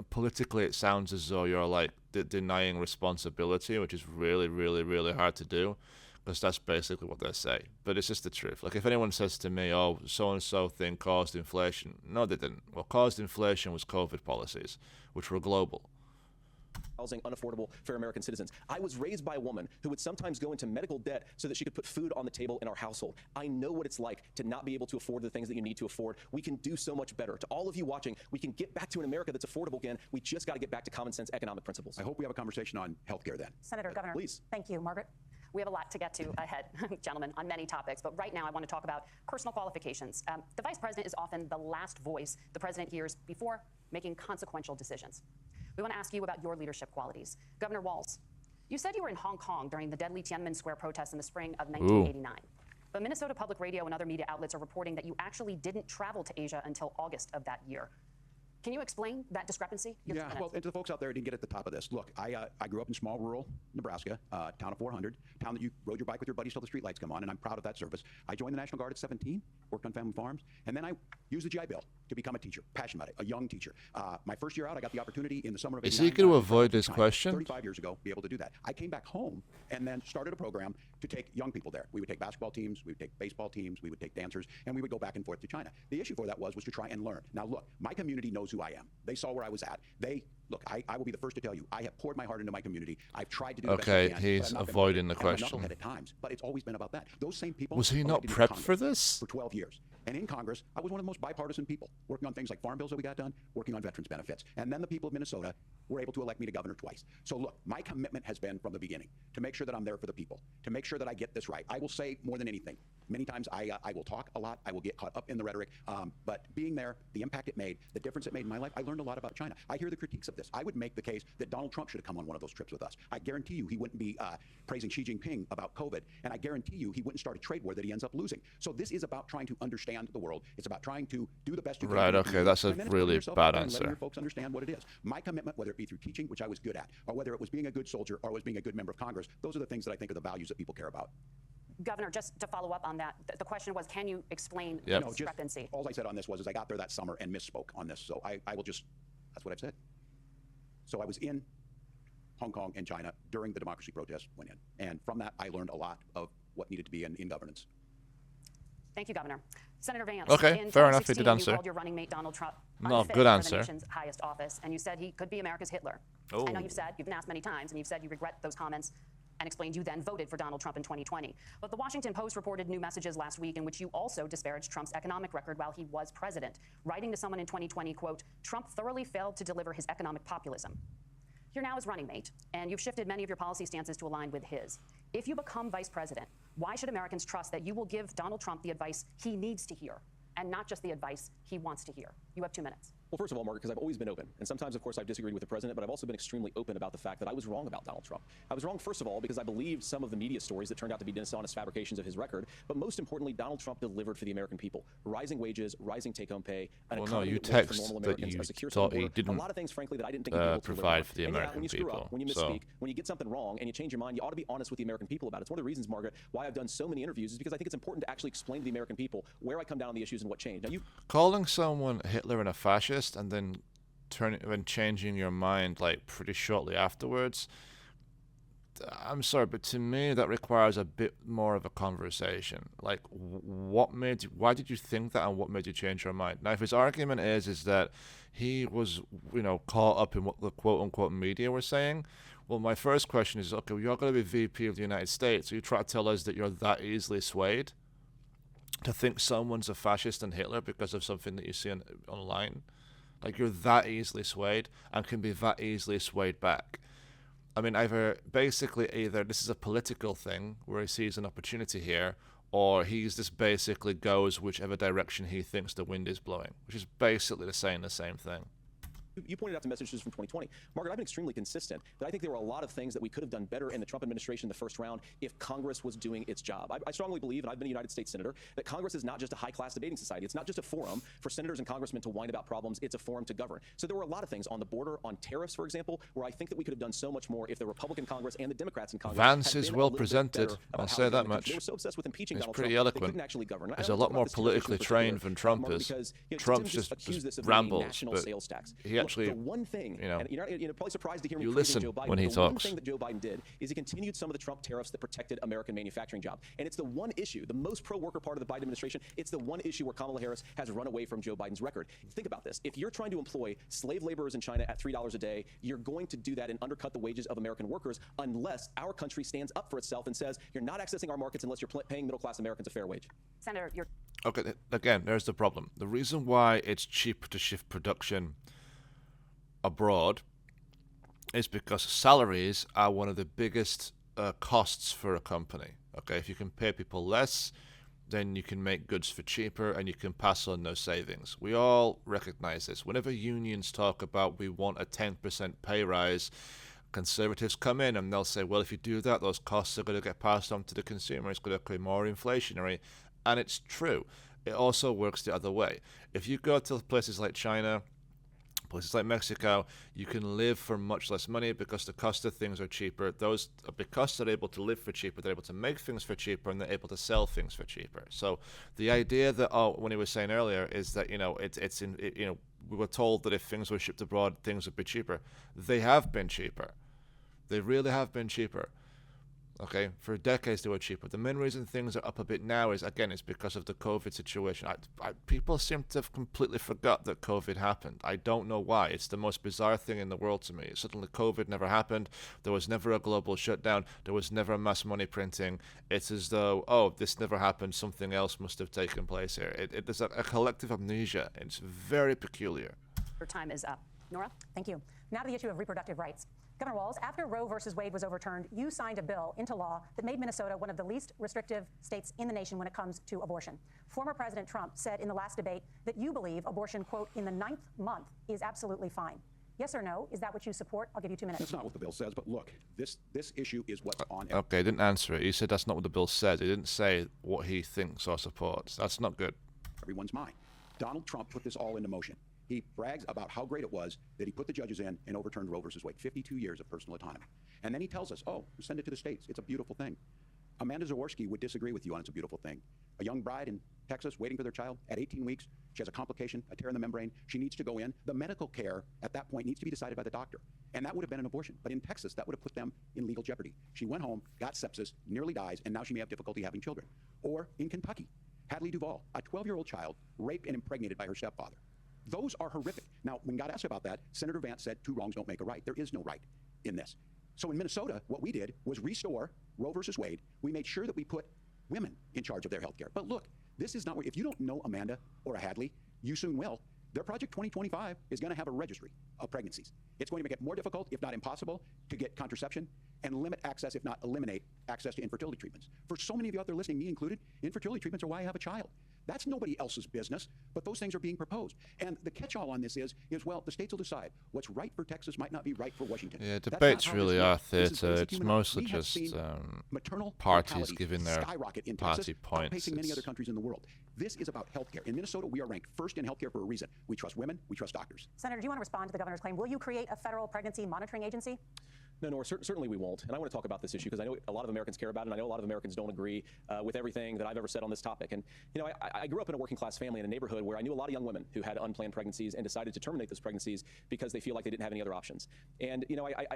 politically it sounds as though you're like denying responsibility, which is really, really, really hard to do, because that's basically what they say. But it's just the truth. Like, if anyone says to me, "Oh, so and so thing caused inflation," no, they didn't. What caused inflation was COVID policies, which were global. Housing unaffordable for American citizens. I was raised by a woman who would sometimes go into medical debt so that she could put food on the table in our household. I know what it's like to not be able to afford the things that you need to afford. We can do so much better. To all of you watching, we can get back to an America that's affordable again. We just got to get back to common sense economic principles. I hope we have a conversation on healthcare then. Senator, Governor, please. Thank you. Margaret? We have a lot to get to ahead, gentlemen, on many topics. But right now, I want to talk about personal qualifications. The vice president is often the last voice the president hears before making consequential decisions. We want to ask you about your leadership qualities. Governor Walz, you said you were in Hong Kong during the deadly Tiananmen Square protests in the spring of 1989. But Minnesota Public Radio and other media outlets are reporting that you actually didn't travel to Asia until August of that year. Can you explain that discrepancy? Yeah, well, and to the folks out there who didn't get at the top of this, look, I grew up in small rural Nebraska, town of 400, town that you rode your bike with your buddies till the streetlights come on, and I'm proud of that service. I joined the National Guard at 17, worked on family farms, and then I used the GI Bill to become a teacher, passionate about it, a young teacher. My first year out, I got the opportunity in the summer of 89. Is he going to avoid this question? 35 years ago, be able to do that. I came back home and then started a program to take young people there. We would take basketball teams, we would take baseball teams, we would take dancers, and we would go back and forth to China. The issue for that was to try and learn. Now, look, my community knows who I am. They saw where I was at. Look, I will be the first to tell you, I have poured my heart into my community. I've tried to do the best I can. Okay, he's avoiding the question. At times, but it's always been about that. Those same people. Was he not prepped for this? For 12 years. And in Congress, I was one of the most bipartisan people, working on things like farm bills that we got done, working on veterans benefits. And then the people of Minnesota were able to elect me to governor twice. So look, my commitment has been from the beginning to make sure that I'm there for the people, to make sure that I get this right. I will say more than anything. Many times I will talk a lot. I will get caught up in the rhetoric. But being there, the impact it made, the difference it made in my life, I learned a lot about China. I hear the critiques of this. I would make the case that Donald Trump should have come on one of those trips with us. I guarantee you he wouldn't be praising Xi Jinping about COVID. And I guarantee you he wouldn't start a trade war that he ends up losing. So this is about trying to understand the world. It's about trying to do the best you can. Right, okay, that's a really bad answer. Letting your folks understand what it is. My commitment, whether it be through teaching, which I was good at, or whether it was being a good soldier, or was being a good member of Congress, those are the things that I think are the values that people care about. Governor, just to follow up on that, the question was, can you explain the discrepancy? All I said on this was I got there that summer and misspoke on this. So I will just, that's what I've said. So I was in Hong Kong and China during the democracy protests went in. And from that, I learned a lot of what needed to be in governance. Thank you, Governor. Senator Vance, okay, fair enough, he did answer. You called your running mate Donald Trump good for answer. the nation's highest office, and you said he could be America's Hitler. Oh. I know you've been asked many times, and you've said you regret those comments and explained you then voted for Donald Trump in 2020. But the Washington Post reported new messages last week in which you also disparaged Trump's economic record while he was president, writing to someone in 2020, quote, Trump thoroughly failed to deliver his economic populism. You're now his running mate, and you've shifted many of your policy stances to align with his. If you become vice president, why should Americans trust that you will give Donald Trump the advice he needs to hear, and not just the advice he wants to hear? You have 2 minutes. Well, first of all, Margaret, because I've always been open. And sometimes, of course, I've disagreed with the president, but I've also been extremely open about the fact that I was wrong about Donald Trump. I was wrong, first of all, because I believed some of the media stories that turned out to be dishonest fabrications of his record. But most importantly, Donald Trump delivered for the American people. Rising wages, rising take-home pay, an economy that works for normal Americans, a secure southern border, a lot of things, frankly, that I didn't think he'd be able to provide for the and American when you people. Screw up, when you misspeak, when you get something wrong and you change your mind, you ought to be honest with the American people about it. It's one of the reasons, Margaret, why I've done so many interviews is because I think it's important to actually explain to the American people where I come down on the issues and what changed. Now, calling someone Hitler and a fascist and then changing your mind like pretty shortly afterwards, I'm sorry, but to me that requires a bit more of a conversation. Like, why did you think that, and what made you change your mind? Now, if his argument is that he was, caught up in what the quote unquote media were saying, well, my first question is, okay, well, you're going to be VP of the United States, so you try to tell us that you're that easily swayed? to think someone's a fascist and Hitler because of something that you see online. Like, you're that easily swayed and can be that easily swayed back. I mean, either this is a political thing where he sees an opportunity here, or he's just basically goes whichever direction he thinks the wind is blowing, which is basically the same thing. You pointed out the messages from 2020. Margaret, I've been extremely consistent that I think there were a lot of things that we could have done better in the Trump administration in the first round if Congress was doing its job. I strongly believe, and I've been a United States Senator, that Congress is not just a high-class debating society. It's not just a forum for senators and congressmen to whine about problems. It's a forum to govern. So there were a lot of things on the border, on tariffs, for example, where I think that we could have done so much more if the Republican Congress and the Democrats in Congress Vance had is been well a little bit presented. better I'll about how say they that govern the country. much. They were so obsessed with impeaching He's Donald pretty Trump, eloquent. they couldn't actually govern. He's a lot more politically trained than Trump is. Because, Trump's Tim just accused this of rambles, national but sales tax. he actually, the one thing, and you're probably surprised to hear me you praising listen Joe Biden. when he the talks. one thing that Joe Biden did is he continued some of the Trump tariffs that protected American manufacturing jobs. And it's the one issue, the most pro-worker part of the Biden administration, it's the one issue where Kamala Harris has run away from Joe Biden's record. Think about this. If you're trying to employ slave laborers in China at $3 a day, you're going to do that and undercut the wages of American workers unless our country stands up for itself and says, you're not accessing our markets unless you're paying middle-class Americans a fair wage. Senator, you're... Okay, again, there's the problem. The reason why it's cheaper to shift production abroad is because salaries are one of the biggest costs for a company. Okay, if you can pay people less, then you can make goods for cheaper and you can pass on those savings. We all recognize this. Whenever unions talk about we want a 10% pay rise, conservatives come in and they'll say, well, if you do that, those costs are going to get passed on to the consumer. It's going to be more inflationary. And it's true. It also works the other way. If you go to places like China, places like Mexico, you can live for much less money because the cost of things are cheaper. Because they're able to live for cheaper, they're able to make things for cheaper, and they're able to sell things for cheaper. So the idea that, when he was saying earlier, is that we were told that if things were shipped abroad, things would be cheaper. They have been cheaper. They really have been cheaper. Okay, for decades they were cheaper. The main reason things are up a bit now is because of the COVID situation. People seem to have completely forgot that COVID happened. I don't know why. It's the most bizarre thing in the world to me. Suddenly COVID never happened. There was never a global shutdown. There was never mass money printing. It's as though, this never happened. Something else must have taken place here. There's a collective amnesia. It's very peculiar. Your time is up. Nora? Thank you. Now to the issue of reproductive rights. Governor Walz, after Roe versus Wade was overturned, you signed a bill into law that made Minnesota one of the least restrictive states in the nation when it comes to abortion. Former President Trump said in the last debate that you believe abortion, quote, in the 9th month is absolutely fine. Yes or no? Is that what you support? I'll give you 2 minutes. That's not what the bill says, but look, this issue is what's on it. Okay, he didn't answer it. He said that's not what the bill says. He didn't say what he thinks or supports. That's not good. Everyone's mind. Donald Trump put this all into motion. He brags about how great it was that he put the judges in and overturned Roe versus Wade, 52 years of personal autonomy. And then he tells us, send it to the states. It's a beautiful thing. Amanda Zaworski would disagree with you on it's a beautiful thing. A young bride in Texas waiting for their child at 18 weeks. She has a complication, a tear in the membrane. She needs to go in. The medical care at that point needs to be decided by the doctor. And that would have been an abortion. But in Texas, that would have put them in legal jeopardy. She went home, got sepsis, nearly dies, and now she may have difficulty having children. Or in Kentucky, Hadley Duvall, a 12-year-old child raped and impregnated by her stepfather. Those are horrific. Now, when God asked about that, Senator Vance said 2 wrongs don't make a right. There is no right in this. So in Minnesota, what we did was restore Roe versus Wade. We made sure that we put women in charge of their health care. But look, this is not where, if you don't know Amanda or a Hadley, you soon will. Their Project 2025 is going to have a registry of pregnancies. It's going to make it more difficult, if not impossible, to get contraception and limit access, if not eliminate access to infertility treatments. For so many of you out there listening, me included, infertility treatments are why I have a child. That's nobody else's business, but those things are being proposed. And the catch-all on this is, well, the states will decide. What's right for Texas might not be right for Washington. Yeah, debates really are theatre. It's mostly just parties giving their party points. Outpacing many other countries in the world. This is about healthcare. In Minnesota, we are ranked first in healthcare for a reason. We trust women. We trust doctors. Senator, do you want to respond to the governor's claim? Will you create a federal pregnancy monitoring agency? No, certainly we won't. And I want to talk about this issue because I know a lot of Americans care about it, and I know a lot of Americans don't agree with everything that I've ever said on this topic. And, I grew up in a working class family in a neighborhood where I knew a lot of young women who had unplanned pregnancies and decided to terminate those pregnancies because they feel like they didn't have any other options. And,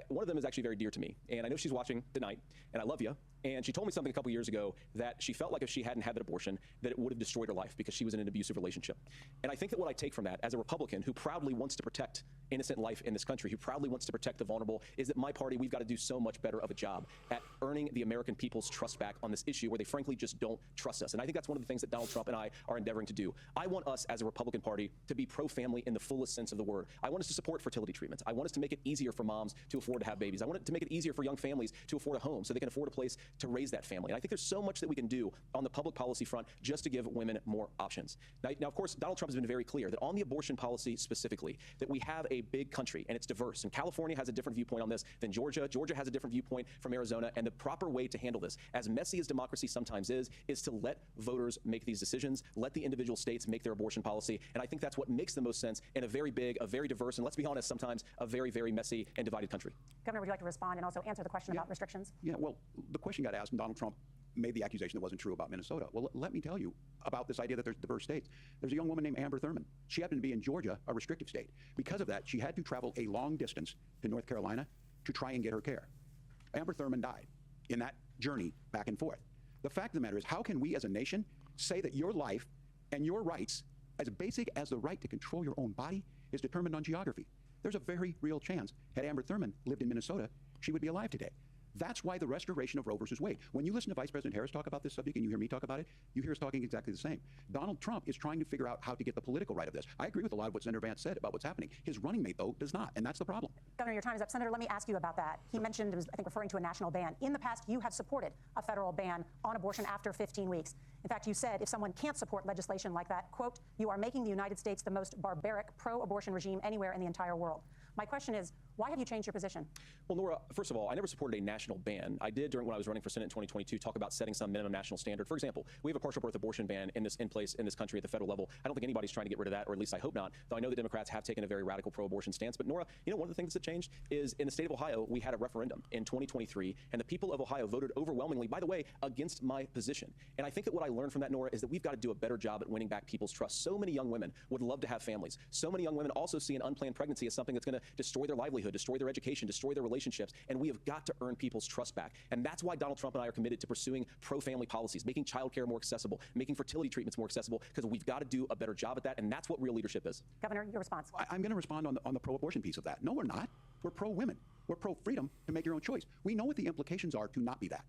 one of them is actually very dear to me. And I know she's watching tonight, and I love you. And she told me something a couple years ago that she felt like if she hadn't had that abortion, that it would have destroyed her life because she was in an abusive relationship. And I think that what I take from that as a Republican who proudly wants to protect innocent life in this country, who proudly wants to protect the vulnerable, is that my party party, we've got to do so much better of a job at earning the American people's trust back on this issue where they frankly just don't trust us. And I think that's one of the things that Donald Trump and I are endeavoring to do. I want us as a Republican Party to be pro-family in the fullest sense of the word. I want us to support fertility treatments. I want us to make it easier for moms to afford to have babies. I want it to make it easier for young families to afford a home so they can afford a place to raise that family. And I think there's so much that we can do on the public policy front just to give women more options. Now, of course, Donald Trump has been very clear that on the abortion policy specifically, that we have a big country and it's diverse. And California has a different viewpoint on this than Georgia. Georgia has a different viewpoint from Arizona. And the proper way to handle this, as messy as democracy sometimes is to let voters make these decisions, let the individual states make their abortion policy. And I think that's what makes the most sense in a very big, a very diverse, and let's be honest, sometimes a very, very messy and divided country. Governor, would you like to respond and also answer the question about restrictions? Yeah, well, the question got asked, and Donald Trump made the accusation that wasn't true about Minnesota. Well, let me tell you about this idea that there's diverse states. There's a young woman named Amber Thurman. She happened to be in Georgia, a restrictive state. Because of that, she had to travel a long distance to North Carolina to try and get her care. Amber Thurman died in that journey back and forth. The fact of the matter is, how can we as a nation say that your life and your rights, as basic as the right to control your own body, is determined on geography? There's a very real chance, had Amber Thurman lived in Minnesota, she would be alive today. That's why the restoration of Roe versus Wade. When you listen to Vice President Harris talk about this subject and you hear me talk about it, you hear us talking exactly the same. Donald Trump is trying to figure out how to get the political right of this. I agree with a lot of what Senator Vance said about what's happening. His running mate, though, does not, and that's the problem. Governor, your time is up. Senator, let me ask you about that. He mentioned, I think, referring to a national ban. In the past, you have supported a federal ban on abortion after 15 weeks. In fact, you said if someone can't support legislation like that, quote, you are making the United States the most barbaric pro-abortion regime anywhere in the entire world. My question is, why have you changed your position? Well, Nora, first of all, I never supported a national ban. I did when I was running for Senate in 2022 talk about setting some minimum national standard. For example, we have a partial birth abortion ban in place in this country at the federal level. I don't think anybody's trying to get rid of that, or at least I hope not, though I know the Democrats have taken a very radical pro-abortion stance. But Nora, one of the things that changed is in the state of Ohio, we had a referendum in 2023, and the people of Ohio voted overwhelmingly, by the way, against my position. And I think that what I learned from that, Nora, is that we've got to do a better job at winning back people's trust. So many young women would love to have families. So many young women also see an unplanned pregnancy as something that's going to destroy their livelihood, destroy their education, destroy their relationships, and we have got to earn people's trust back. And that's why Donald Trump and I are committed to pursuing pro-family policies, making childcare more accessible, making fertility treatments more accessible, because we've got to do a better job at that, and that's what real leadership is. Governor, your response. I'm going to respond on the pro-abortion piece of that. No, we're not. We're pro-women. We're pro-freedom to make your own choice. We know what the implications are to not be that.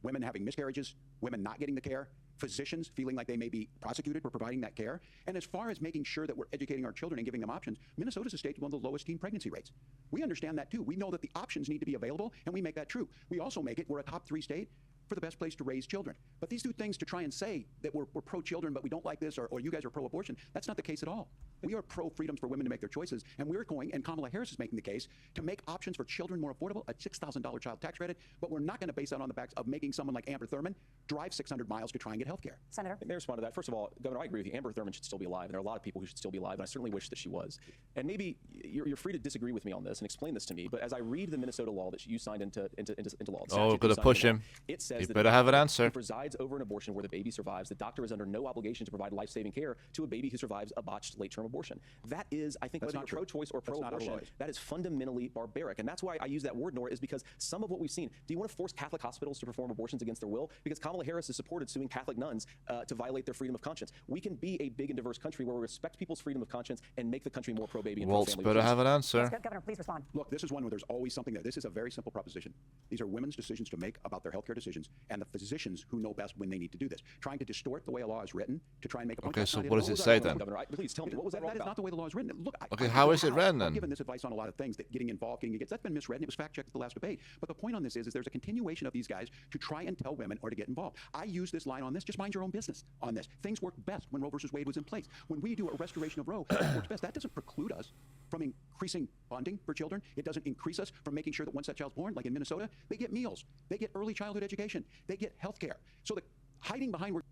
Women having miscarriages, women not getting the care, physicians feeling like they may be prosecuted for providing that care. And as far as making sure that we're educating our children and giving them options, Minnesota's a state with one of the lowest teen pregnancy rates. We understand that too. We know that the options need to be available, and we make that true. We also make it, we're a top 3 state for the best place to raise children. But these two things to try and say that we're pro-children, but we don't like this, or you guys are pro-abortion, that's not the case at all. We are pro-freedoms for women to make their choices, and we're going, and Kamala Harris is making the case, to make options for children more affordable, a $6,000 child tax credit, but we're not going to base that on the backs of making someone like Amber Thurman drive 600 miles to try and get health care. Senator? May I respond to that? First of all, Governor, I agree with you. Amber Thurman should still be alive, and there are a lot of people who should still be alive, and I certainly wish that she was. And maybe you're free to disagree with me on this and explain this to me, but as I read the Minnesota law that you signed into law, oh, we're going to push him. It says you that better have an answer. Who presides over an abortion where the baby survives, the doctor is under no obligation to provide life-saving care to a baby who survives a botched late-term abortion. That is, I think, whether you're pro-choice or pro-abortion, that is fundamentally barbaric. And that's why I use that word, Nora, is because some of what we've seen, do you want to force Catholic hospitals to perform abortions against their will? Because Kamala Harris has supported suing Catholic nuns to violate their freedom of conscience. We can be a big and diverse country where we respect people's freedom of conscience and make the country more pro-baby and Walz pro-family. better have an answer. Governor, please respond. Look, this is one where there's always something there. This is a very simple proposition. These are women's decisions to make about their healthcare decisions, and the physicians who know best when they need to do this. Trying to distort the way a law is written to try and make a point. Okay, so what does it say then? Governor, please tell me, what was that wrong That is about? not the way the law is written. Look, Okay, how is it written then? I've given this advice on a lot of things, that getting involved, that's been misread, and it was fact-checked at the last debate. But the point on this is there's a continuation of these guys to try and tell women or to get involved. I use this line on this, just mind your own business on this. Things worked best when Roe versus Wade was in place. When we do a restoration of Roe, it works best. That doesn't preclude us from increasing bonding for children. It doesn't increase us from making sure that once that child's born, like in Minnesota, they get meals, they get early childhood education, they get health care. So the hiding behind where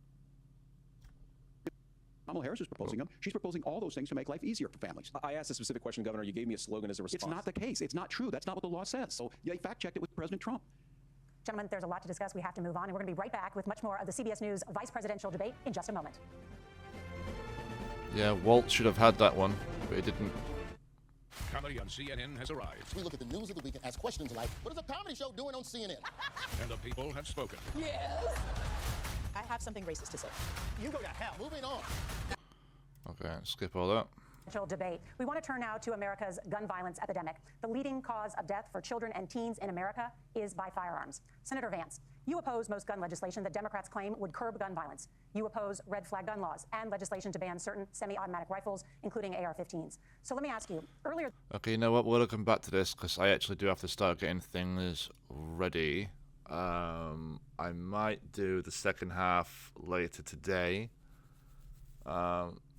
Kamala Harris is proposing them. She's proposing all those things to make life easier for families. I asked a specific question, Governor. You gave me a slogan as a response. It's not the case. It's not true. That's not what the law says. So they fact-checked it with President Trump. Gentlemen, there's a lot to discuss. We have to move on, and we're going to be right back with much more of the CBS News vice presidential debate in just a moment. Yeah, Walz should have had that one, but he didn't. Comedy on CNN has arrived. We look at the news of the week and ask questions like, what is a comedy show doing on CNN? And the people have spoken. Yes. I have something racist to say. You go to hell. Moving on. Okay, skip all that. Debate. We want to turn now to America's gun violence epidemic. The leading cause of death for children and teens in America is by firearms. Senator Vance, you oppose most gun legislation that Democrats claim would curb gun violence. You oppose red flag gun laws and legislation to ban certain semi-automatic rifles, including AR-15s. So let me ask you, earlier... Okay, you know what? We'll come back to this because I actually do have to start getting things ready. I might do the second half later today.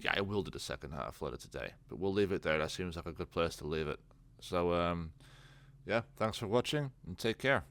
Yeah, I will do the second half later today, but we'll leave it there. That seems like a good place to leave it. So, yeah, thanks for watching and take care.